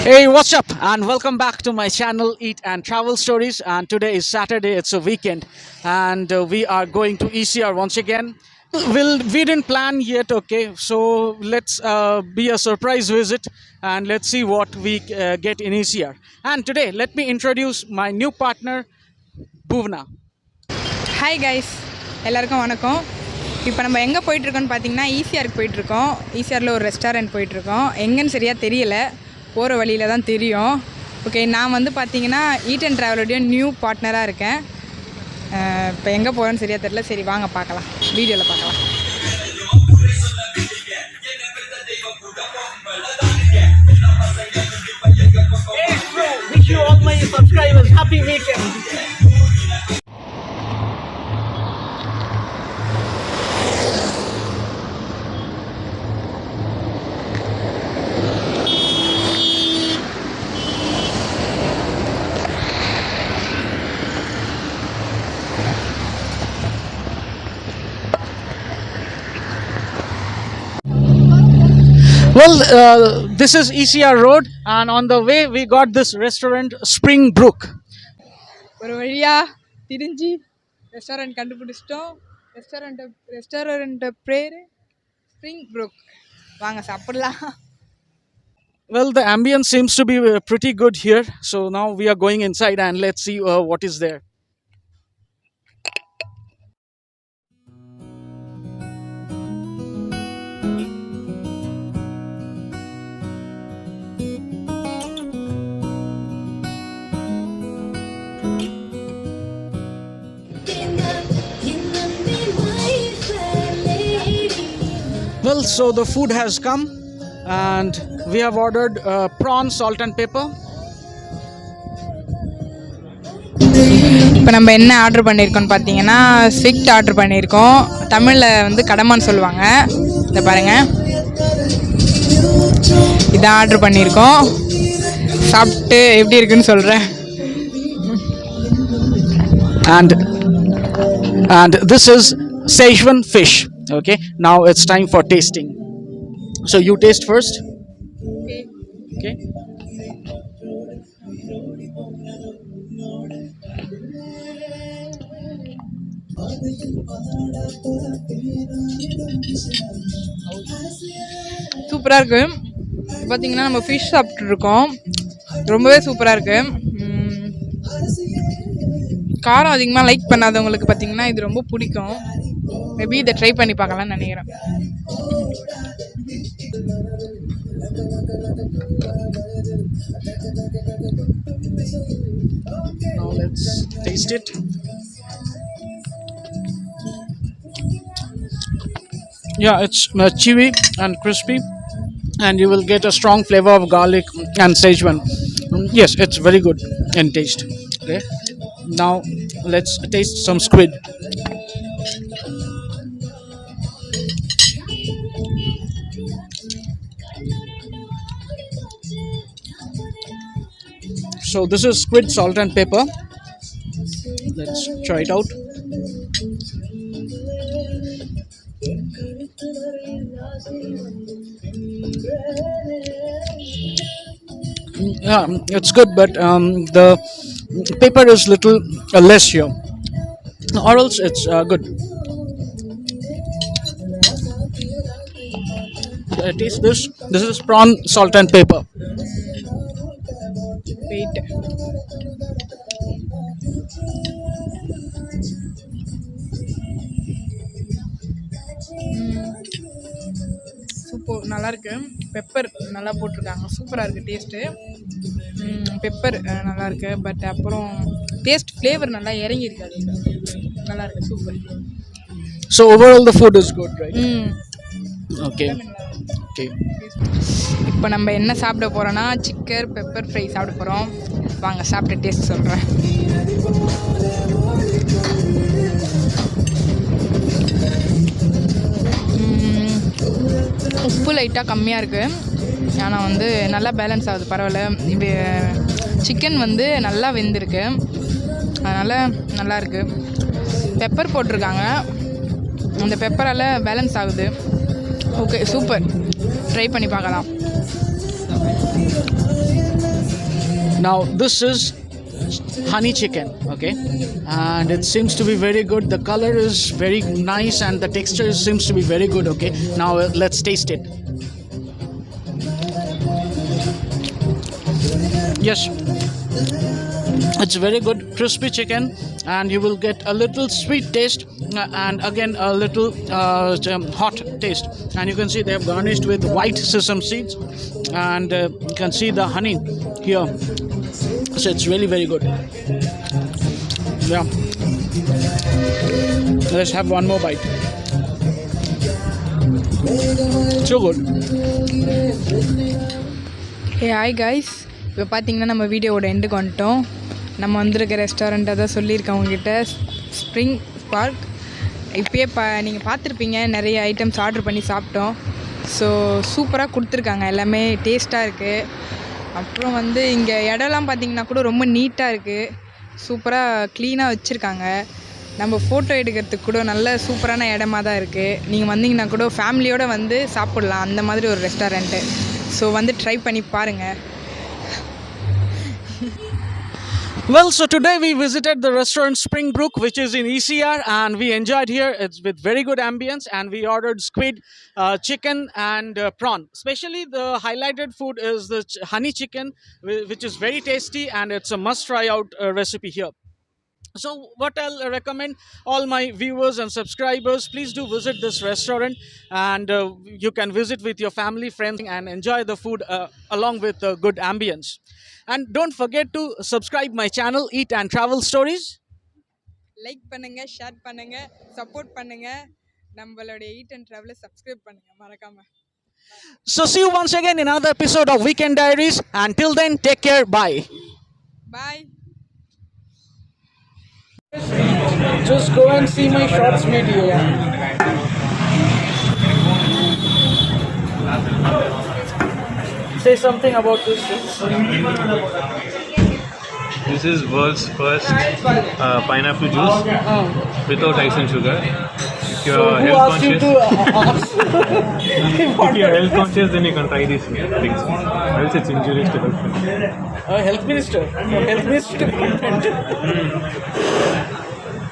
Hey, what's up? And welcome back to my channel, Eat and Travel Stories. And today is Saturday, it's a weekend, and we are going to ECR once again. We didn't plan yet, okay? So let's be a surprise visit and let's see what we get in ECR. And today, let me introduce my new partner, Bhuvna. Hi guys, எல்லாருக்கும் வணக்கம். இப்போ நம்ம எங்கே போயிட்டுருக்கோன்னு பார்த்தீங்கன்னா ஈசிஆருக்கு போயிட்டுருக்கோம். ஈசிஆரில் ஒரு restaurant போயிட்டுருக்கோம். எங்கேன்னு சரியாக தெரியல, போகிற வழியில் தான் தெரியும். ஓகே, நான் வந்து பார்த்தீங்கன்னா ஈட் அண்ட் ட்ராவலுடைய நியூ பார்ட்னராக இருக்கேன். இப்போ எங்கே போகிறோன்னு சரியாக தெரியல. சரி வாங்க பார்க்கலாம், வீடியோவில் பார்க்கலாம். Wish you all my subscribers happy weekend. Well, this is ECR Road, and on the way we got this restaurant, Springbrook. ஒரு வழியாக திரிஞ்சு ரெஸ்டாரண்ட் கண்டுபிடிச்சிட்டோம். ரெஸ்டாரண்ட்டை பேர் ஸ்ப்ரிங் ப்ரூக். வாங்க சாப்பிடலாம். Well, the ambience seems to be pretty good here, so now we are going inside and let's see what is there. Well, so the food has come and we have ordered prawn, salt and pepper. இப்போ நம்ம என்ன order பண்ணியிருக்கோம்னு பார்த்தீங்கன்னா ஸ்விட் order பண்ணியிருக்கோம். தமிழில் வந்து கடமான்னு சொல்லுவாங்க. இதை பாருங்கள், இதான் ஆர்டர் பண்ணியிருக்கோம். சாப்பிட்டு எப்படி இருக்குன்னு சொல்கிறேன். And this is Szechuan fish. Okay, now it's time for tasting. So you taste first. Okay. சூப்பராக இருக்குது. பார்த்தீங்கன்னா நம்ம ஃபிஷ் சாப்பிட்ருக்கோம், ரொம்பவே சூப்பராக இருக்குது. காரம் அதிகமாக லைக் பண்ணாதவங்களுக்கு பார்த்தீங்கன்னா இது ரொம்ப பிடிக்கும். மேபி இதை ட்ரை பண்ணி பார்க்கலாம்னு நினைக்கிறேன். Now let's taste it. Yeah, it's chewy and crispy, and you will get a strong flavor of garlic and Szechuan. Yes, it's very good in taste. Okay, now let's taste some squid. So this is squid, salt and pepper. Let's try it out. Yeah, it's good, but the pepper is little less here, or else it's good. Taste this. This is prawn, salt and pepper. Wait super, நல்லாயிருக்கு. Pepper நல்லா போட்டிருக்காங்க, சூப்பராக இருக்குது taste. Pepper நல்லாயிருக்கு, but அப்புறம் taste flavour நல்லா இறங்கியிருக்கு. அது நல்லாயிருக்கு, super. So overall the food is good, right? Okay. இப்போ நம்ம என்ன சாப்பிட போகிறோன்னா சிக்கன் பெப்பர் ஃப்ரை சாப்பிட போகிறோம். வாங்க சாப்பிட்டு டேஸ்ட் சொல்கிறேன். உப்பு லைட்டாக கம்மியாக இருக்குது, ஆனால் வந்து நல்லா பேலன்ஸ் ஆகுது, பரவாயில்ல. இப்போ சிக்கன் வந்து நல்லா வெந்திருக்கு, அதனால் நல்லாயிருக்கு. பெப்பர் போட்டிருக்காங்க, அந்த பெப்பரால் பேலன்ஸ் ஆகுது. Okay, super. ட்ரை பண்ணி பார்க்கலாம். Now this is honey chicken, okay, and it seems to be very good. The color is very nice and the texture seems to be very good. Okay, now let's taste it. Yes, it's very good, crispy chicken, and you will get a little sweet taste and again a little hot taste. And you can see they have garnished with white sesame seeds, and you can see the honey here. So it's really very good. Yeah. Let's have one more bite. So good. Hey hi guys, இப்போ பார்த்தீங்கன்னா நம்ம வீடியோவோட எண்டுக்கு வந்துட்டோம். நம்ம வந்திருக்க ரெஸ்டாரண்ட்டை தான் சொல்லியிருக்கேன் உங்ககிட்ட, ஸ்ப்ரிங் ஸ்பார்க். இப்போயே நீங்கள் பார்த்துருப்பீங்க, நிறைய ஐட்டம்ஸ் ஆர்டர் பண்ணி சாப்பிட்டோம். ஸோ சூப்பராக கொடுத்துருக்காங்க, எல்லாமே டேஸ்ட்டாக இருக்குது. அப்புறம் வந்து இங்கே இடம்லாம் பார்த்தீங்கன்னா கூட ரொம்ப நீட்டாக இருக்குது, சூப்பராக க்ளீனாக வச்சுருக்காங்க. நம்ம ஃபோட்டோ எடுக்கிறதுக்கு கூட நல்ல சூப்பரான இடமா தான் இருக்குது. நீங்கள் வந்தீங்கன்னா கூட ஃபேமிலியோடு வந்து சாப்பிட்லாம், அந்த மாதிரி ஒரு ரெஸ்டாரண்ட்டு. ஸோ வந்து ட்ரை பண்ணி பாருங்கள். Well, so today we visited the restaurant Springbrook, which is in ECR, and we enjoyed here. It's with very good ambience, and we ordered squid, chicken, and prawn. Especially the highlighted food is the honey chicken, which is very tasty, and it's a must try out recipe here. So what I'll recommend all my viewers and subscribers, please do visit this restaurant, and you can visit with your family, friends, and enjoy the food along with good ambience. And don't forget to subscribe my channel Eat and Travel Stories. Like பண்ணுங்கள், share பண்ணுங்கள், support பண்ணுங்கள். நம்மளோட eat and ட்ராவலை subscribe பண்ணுங்கள் மறக்காமல். So see you once again in another episode of Weekend Diaries. Until then, take care. Bye. Bye. Just go and see my shorts video. Say something about this. This is world's first pineapple juice without ice and sugar. If you're health conscious, if you're health conscious, then you can try these things. Else it's injurious to health. Health Minister. Health Minister.